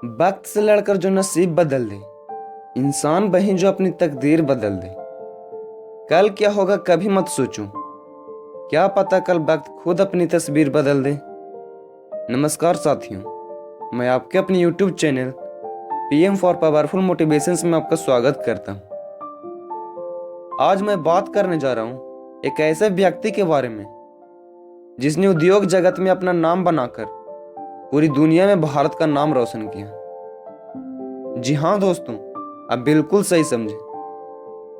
वक्त से लड़कर जो नसीब बदल दे, इंसान वही जो अपनी तकदीर बदल दे। कल क्या होगा कभी मत सोचो, क्या पता कल वक्त खुद अपनी तस्वीर बदल दे। नमस्कार साथियों, मैं आपके अपने YouTube channel PM for powerful motivations में आपका स्वागत करता हूँ। आज मैं बात करने जा रहा हूँ एक ऐसे व्यक्ति के बारे में जिसने उद्योग जगत में अपना नाम बनाकर पूरी दुनिया में भारत का नाम रोशन किया। जी हाँ दोस्तों, आप बिल्कुल सही समझे।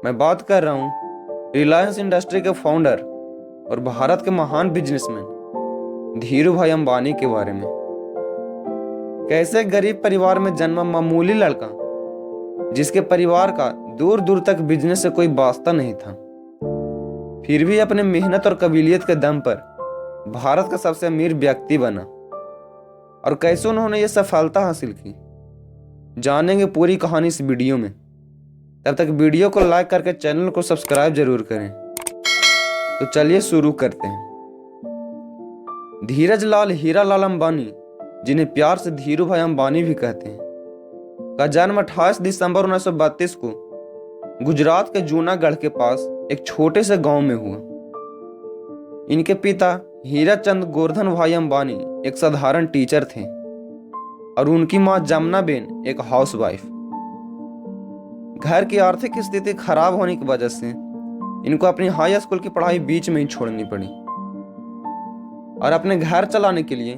मैं बात कर रहा हूँ रिलायंस इंडस्ट्री के फाउंडर और भारत के महान बिजनेसमैन धीरू भाई अंबानी के बारे में। कैसे गरीब परिवार में जन्मा मामूली लड़का जिसके परिवार का दूर दूर तक बिजनेस से कोई वास्ता नहीं था, फिर भी अपने मेहनत और काबिलियत के दम पर भारत का सबसे अमीर व्यक्ति बना। और कैसे उन्होंने ये सफलता हासिल की, जानेंगे पूरी कहानी इस वीडियो में। तब तक वीडियो को लाइक करके चैनल को सब्सक्राइब जरूर करें। तो चलिए शुरू करते हैं। धीरज लाल हीरा लाल अंबानी, जिन्हें प्यार से धीरू भाई अंबानी भी कहते हैं, का जन्म 28 दिसंबर 1932 को गुजरात के जूनागढ़ के पास एक छोटे से गांव में हुआ। इनके पिता हीराचंद गोवर्धन भाई अंबानी एक साधारण टीचर थे और उनकी मां जमुना बेन एक हाउसवाइफ। घर की आर्थिक स्थिति खराब होने की वजह से इनको अपनी हाई स्कूल की पढ़ाई बीच में ही छोड़नी पड़ी और अपने घर चलाने के लिए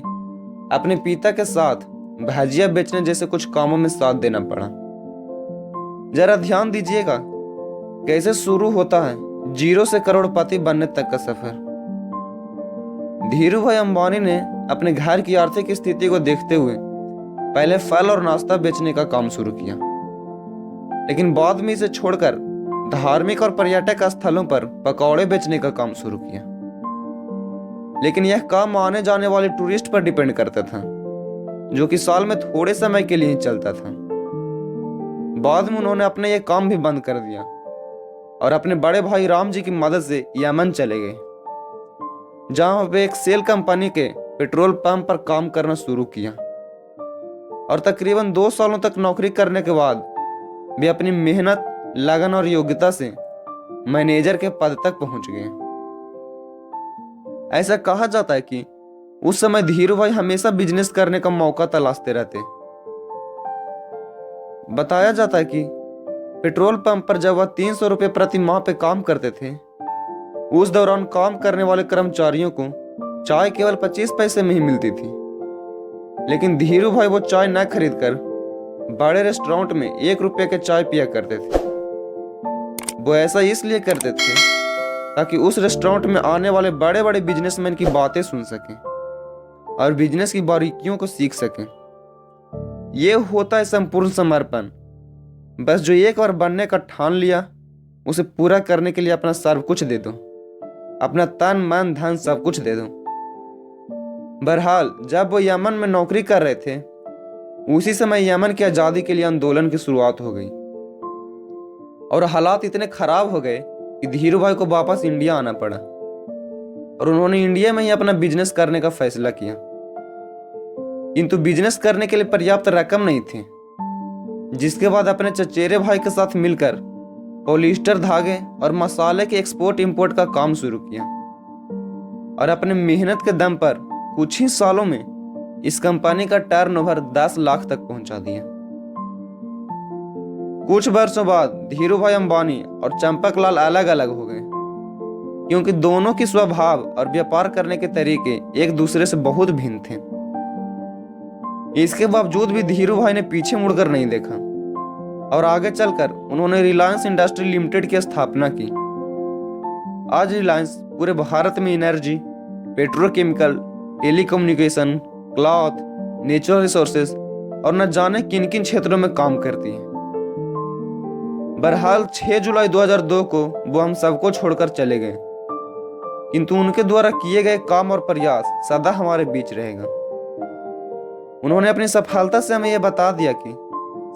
अपने पिता के साथ भजिया बेचने जैसे कुछ कामों में साथ देना पड़ा। जरा ध्यान दीजिएगा कैसे शुरू होता है जीरो से करोड़पति बनने तक का सफर। धीरू भाई अंबानी ने अपने घर की आर्थिक स्थिति को देखते हुए पहले फल और नाश्ता बेचने का काम शुरू किया, लेकिन बाद में इसे छोड़कर धार्मिक और पर्यटक स्थलों पर पकौड़े बेचने का काम शुरू किया। लेकिन यह काम आने जाने वाले टूरिस्ट पर डिपेंड करता था, जो कि साल में थोड़े समय के लिए ही चलता था। बाद में उन्होंने अपने यह काम भी बंद कर दिया और अपने बड़े भाई राम जी की मदद से यमन चले गए, जहां वे एक सेल कंपनी के पेट्रोल पंप पर काम करना शुरू किया। और तकरीबन 2 सालों तक नौकरी करने के बाद वे अपनी मेहनत, लगन और योग्यता से मैनेजर के पद तक पहुंच गए। ऐसा कहा जाता है कि उस समय धीरू भाई हमेशा बिजनेस करने का मौका तलाशते रहते। बताया जाता है कि पेट्रोल पंप पर जब वह 300 रुपये प्रति माह पे काम करते थे, उस दौरान काम करने वाले कर्मचारियों को चाय केवल 25 पैसे में ही मिलती थी। लेकिन धीरू भाई वो चाय न खरीदकर बड़े रेस्टोरेंट में 1 रुपये के चाय पिया करते थे। वो ऐसा इसलिए करते थे ताकि उस रेस्टोरेंट में आने वाले बड़े बड़े बिजनेसमैन की बातें सुन सकें और बिजनेस की बारीकियों को सीख सकें। ये होता है संपूर्ण समर्पण। बस जो एक बार बनने का ठान लिया, उसे पूरा करने के लिए अपना सर्व कुछ दे दो, अपना तन मन धन सब कुछ दे दो। बहरहाल जब वो यमन में नौकरी कर रहे थे, उसी समय यमन की आज़ादी के लिए आंदोलन की शुरुआत हो गई और हालात इतने खराब हो गए कि धीरू भाई को वापस इंडिया आना पड़ा और उन्होंने इंडिया में ही अपना बिजनेस करने का फैसला किया। किंतु बिजनेस करने के लिए पर्याप्त रकम नहीं थी, जिसके बाद अपने चचेरे भाई के साथ मिलकर पॉलिएस्टर धागे और मसाले के एक्सपोर्ट इंपोर्ट का काम शुरू किया और अपने मेहनत के दम पर कुछ ही सालों में इस कंपनी का टर्नओवर 10 लाख तक पहुंचा दिया। कुछ वर्षों बाद धीरू भाई अंबानी और चंपकलाल अलग अलग हो गए, क्योंकि दोनों की स्वभाव और व्यापार करने के तरीके एक दूसरे से बहुत भिन्न थे। इसके बावजूद भी धीरू भाई ने पीछे मुड़कर नहीं देखा और आगे चलकर उन्होंने रिलायंस इंडस्ट्री लिमिटेड की स्थापना की। आज रिलायंस पूरे भारत में energy, petrochemical, telecommunication, cloth, natural resources और न जाने किन किन क्षेत्रों में काम करती है। बहरहाल 6 जुलाई 2002 को वो हम सबको छोड़कर चले गए, किंतु उनके द्वारा किए गए काम और प्रयास सदा हमारे बीच रहेगा। उन्होंने अपनी सफलता से हमें यह बता दिया कि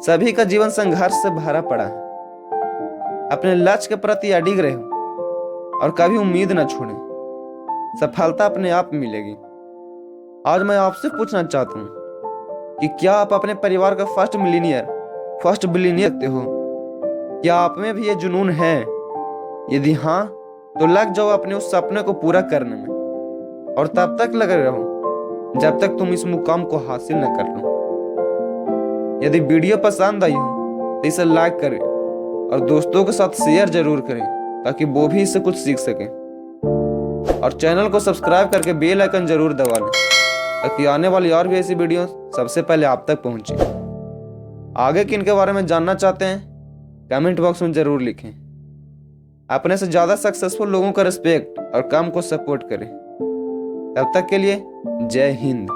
सभी का जीवन संघर्ष से भरा पड़ा है। अपने लक्ष्य के प्रति अडिग रहो और कभी उम्मीद न छोड़ें, सफलता अपने आप मिलेगी। आज मैं आपसे पूछना चाहता हूँ, कि क्या आप अपने परिवार का फर्स्ट बिलीनियर देखते हो? क्या आप में भी ये जुनून है? यदि हाँ, तो लग जाओ अपने उस सपने को पूरा करने में, और तब तक लगे रहो जब तक तुम इस मुकाम को हासिल न कर लो। यदि वीडियो पसंद आई हो तो इसे लाइक करें और दोस्तों के साथ शेयर जरूर करें, ताकि वो भी इससे कुछ सीख सकें। और चैनल को सब्सक्राइब करके बेल आइकन जरूर दबा लें, ताकि आने वाली और भी ऐसी वीडियो सबसे पहले आप तक पहुंचे। आगे किन के बारे में जानना चाहते हैं, कमेंट बॉक्स में जरूर लिखें। अपने से ज़्यादा सक्सेसफुल लोगों का रिस्पेक्ट और काम को सपोर्ट करें। तब तक के लिए जय हिंद।